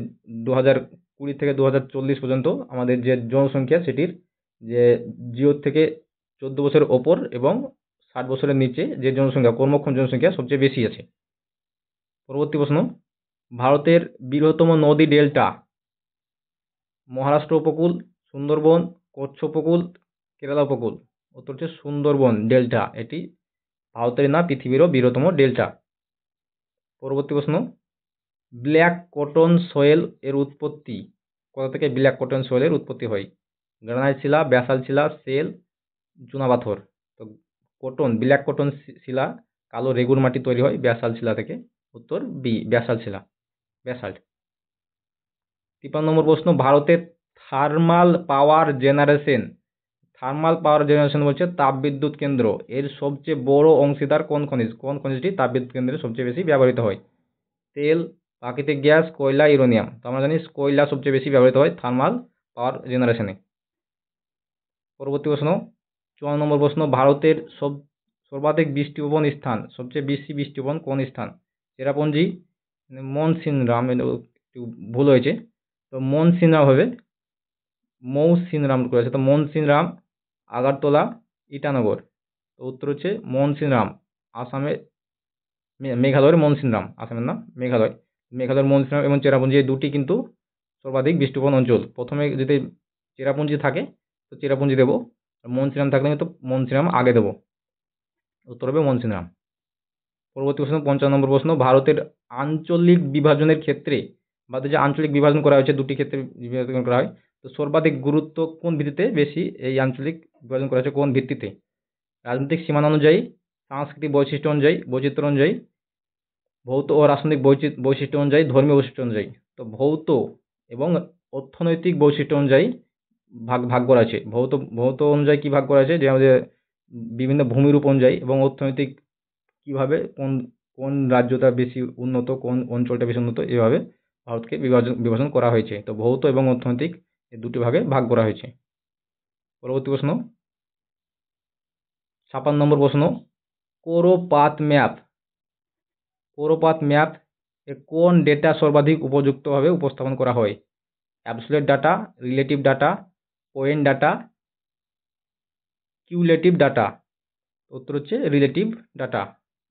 2020 থেকে 2040 পর্যন্ত আমাদের যে জনসংখ্যা, সেটির যে 0 থেকে 14 বছরের ওপর এবং 60 বছরের নিচে যে জনসংখ্যা, কর্মক্ষম জনসংখ্যা সবচেয়ে বেশি আছে। পরবর্তী প্রশ্ন, ভারতের বৃহত্তম নদী ডেল্টা? মহারাষ্ট্র উপকূল, সুন্দরবন, কচ্ছ উপকূল, কেরালা উপকূল। উত্তর হচ্ছে সুন্দরবন ডেল্টা, এটি ভারতের না পৃথিবীরও বৃহত্তম ডেল্টা। পরবর্তী প্রশ্ন, ব্ল্যাক কটন সয়েল এর উৎপত্তি? কোথা থেকে ব্ল্যাক কটন সয়েলের উৎপত্তি হয়? গ্রানাইট শিলা, ব্যাসাল্ট শিলা, সেল, চুনাপাথর। তো ব্ল্যাক কটন শিলা, কালো রেগুর মাটি তৈরি হয় ব্যাসাল্ট শিলা থেকে। উত্তর বি, ব্যাসাল্ট শিলা, ব্যাসাল্ট। 53 নম্বর প্রশ্ন, ভারতের থার্মাল পাওয়ার জেনারেশন বলছে তাপবিদ্যুৎ কেন্দ্র, এর সবচেয়ে বড় অংশীদার কোন খনিজ? কোন খনিজটি তাপবিদ্যুৎ কেন্দ্রে সবচেয়ে বেশি ব্যবহৃত হয়? তেল, প্রাকৃতিক গ্যাস, কয়লা, ইউরেনিয়াম। তো আমরা জানি কয়লা সবচেয়ে বেশি ব্যবহৃত হয় থার্মাল পাওয়ার জেনারেশনে। পরবর্তী প্রশ্ন, 54 নম্বর প্রশ্ন, ভারতের সর্বাধিক বৃষ্টিপ্রবণ স্থান, সবচেয়ে বেশি বৃষ্টিপ্রবণ কোন স্থান? চেরাপুঞ্জি, মনসিনরাম, একটু ভুল হয়েছে, তো মনসিনরাম হবে, মৌসিনরাম করেছে, তো মনসিনরাম, আগারতলা, ইটানগর। তো উত্তর হচ্ছে মনসিনরাম, আসামে, মেঘালয়ের মনসিনরাম, আসামের না মেঘালয়ের মনসিনরাম এবং চেরাপুঞ্জি, এই দুটি কিন্তু সর্বাধিক বৃষ্টিপ্রবণ অঞ্চল। প্রথমে যদি চেরাপুঞ্জি থাকে তো চেরাপুঞ্জি দেবো, আর মনসিনরাম থাকলে কিন্তু মনসিনরাম আগে দেবো। উত্তর হবে মনসিনরাম। পরবর্তী প্রশ্ন, 55 নম্বর প্রশ্ন, ভারতের আঞ্চলিক বিভাজনের ক্ষেত্রে, ভারতের যে আঞ্চলিক বিভাজন করা হয়েছে, দুটি ক্ষেত্রে বিভাজন করা হয়, তো সর্বাধিক গুরুত্ব কোন ভিত্তিতে বেশি এই আঞ্চলিক বিভাজন করা হয়েছে, কোন ভিত্তিতে? রাজনৈতিক সীমানা অনুযায়ী, সাংস্কৃতিক বৈচিত্র্য অনুযায়ী, ভৌত ও রাসায়নিক বৈশিষ্ট্য অনুযায়ী, ধর্মীয় বৈশিষ্ট্য অনুযায়ী। তো ভৌত এবং অর্থনৈতিক বৈশিষ্ট্য অনুযায়ী ভাগ করা আছে। ভৌত অনুযায়ী কি ভাগ করা আছে, যে আমাদের বিভিন্ন ভূমিরূপ অনুযায়ী, এবং অর্থনৈতিক কিভাবে কোন রাজ্যটা বেশি উন্নত, কোন অঞ্চলটা বেশি উন্নত, এভাবে ভারতকে বিভাজন করা হয়েছে। তো ভৌত এবং অর্থনৈতিক এই দুটি ভাগে ভাগ করা হয়েছে। পরবর্তী প্রশ্ন, 56 নম্বর প্রশ্ন, কোরোপাথ ম্যাপ এ কোন ডেটা সর্বাধিক উপযুক্তভাবে উপস্থাপন করা হয়? Absolute data, relative data, point data, cumulative data. উত্তর হচ্ছে রিলেটিভ ডাটা।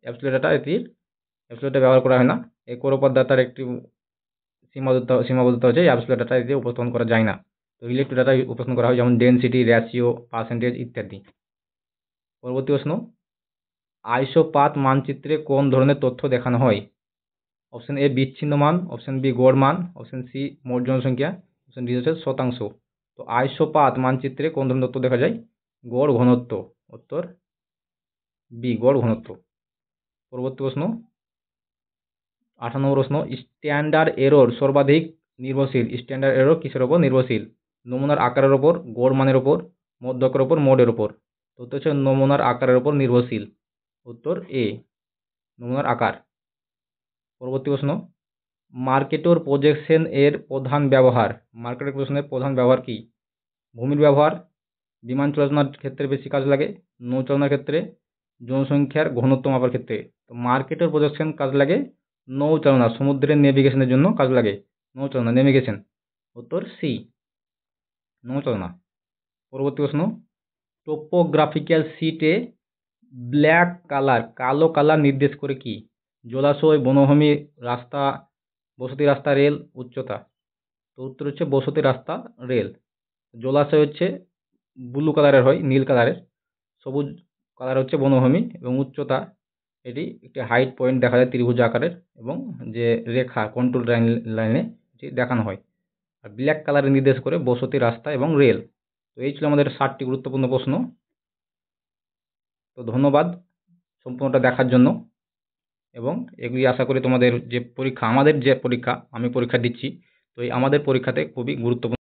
অ্যাবসোলিউট ডাটা ব্যবহার করা হয় না। এই কোরোপাথ ডাটার একটি সীমাবদ্ধতা হচ্ছে অ্যাবসোলিউট ডাটা এতে উপস্থাপন করা যায় না। তো রিলেটিভ ডাটা উপস্থাপন করা হয়, যেমন ডেনসিটি, রেশিও, পার্সেন্টেজ ইত্যাদি। পরবর্তী প্রশ্ন, আইসোপাথ মানচিত্রে কোন ধরনের তথ্য দেখানো হয়? অপশন এ বিচ্ছিন্ন মান, অপশন বি গড় মান, অপশন সি মোট জনসংখ্যা, অপশন ডি হচ্ছে শতাংশ। তো আইসোপাথ মানচিত্রে কোন ধরনের তথ্য দেখা যায়? গড় ঘনত্ব। উত্তর বি, গড় ঘনত্ব। পরবর্তী প্রশ্ন, 58 নম্বর প্রশ্ন, স্ট্যান্ডার্ড এরর সর্বাধিক নির্ভরশীল। স্ট্যান্ডার্ড এরর কিসের উপর নির্ভরশীল? নমুনার আকারের উপর, গড় মানের উপর, মধ্যকের উপর, মোডের উপর। তো উত্তর হচ্ছে নমুনার আকারের উপর নির্ভরশীল। উত্তর এ, নমুনার আকার। পরবর্তী প্রশ্ন, মার্কেটর প্রজেকশন এর প্রধান ব্যবহার। মার্কেটর প্রজেকশনের প্রধান ব্যবহার কি? ভূমির ব্যবহার, বিমান চালনার ক্ষেত্রে বেশি কাজ লাগে, নৌচালনার ক্ষেত্রে, জনসংখ্যার ঘনত্ব মাপার ক্ষেত্রে। তো মার্কেটর প্রজেকশন কাজ লাগে নৌচালনা, সমুদ্রের নেভিগেশনের জন্য কাজ লাগে। নৌচালনা, নেভিগেশন। উত্তর সি, নৌচালনা। পরবর্তী প্রশ্ন, টোপোগ্রাফিক্যাল শিটে ব্ল্যাক কালার, কালো কালার নির্দেশ করে কি? জলাশয়, বনভূমি, রাস্তা, বসতি রাস্তা, রেল, উচ্চতা। তো উত্তর হচ্ছে বসতি রাস্তা, রেল। জলাশয় হচ্ছে ব্লু কালারের হয়, নীল কালারের। সবুজ কালার হচ্ছে বনভূমি, এবং উচ্চতা এটি একটি হাইট পয়েন্ট দেখা যায় ত্রিভুজ আকারের, এবং যে রেখা কন্ট্রোল লাইনে এটি দেখানো হয়। আর ব্ল্যাক কালারে নির্দেশ করে বসতি রাস্তা এবং রেল। তো এই ছিল আমাদের 60টি গুরুত্বপূর্ণ প্রশ্ন। তো ধন্যবাদ সম্পূর্ণটা দেখার জন্য, এবং এগুলি আশা করি তোমাদের যে পরীক্ষা, আমাদের যে পরীক্ষা, আমি পরীক্ষা দিচ্ছি, তো এই আমাদের পরীক্ষাতে খুবই গুরুত্বপূর্ণ।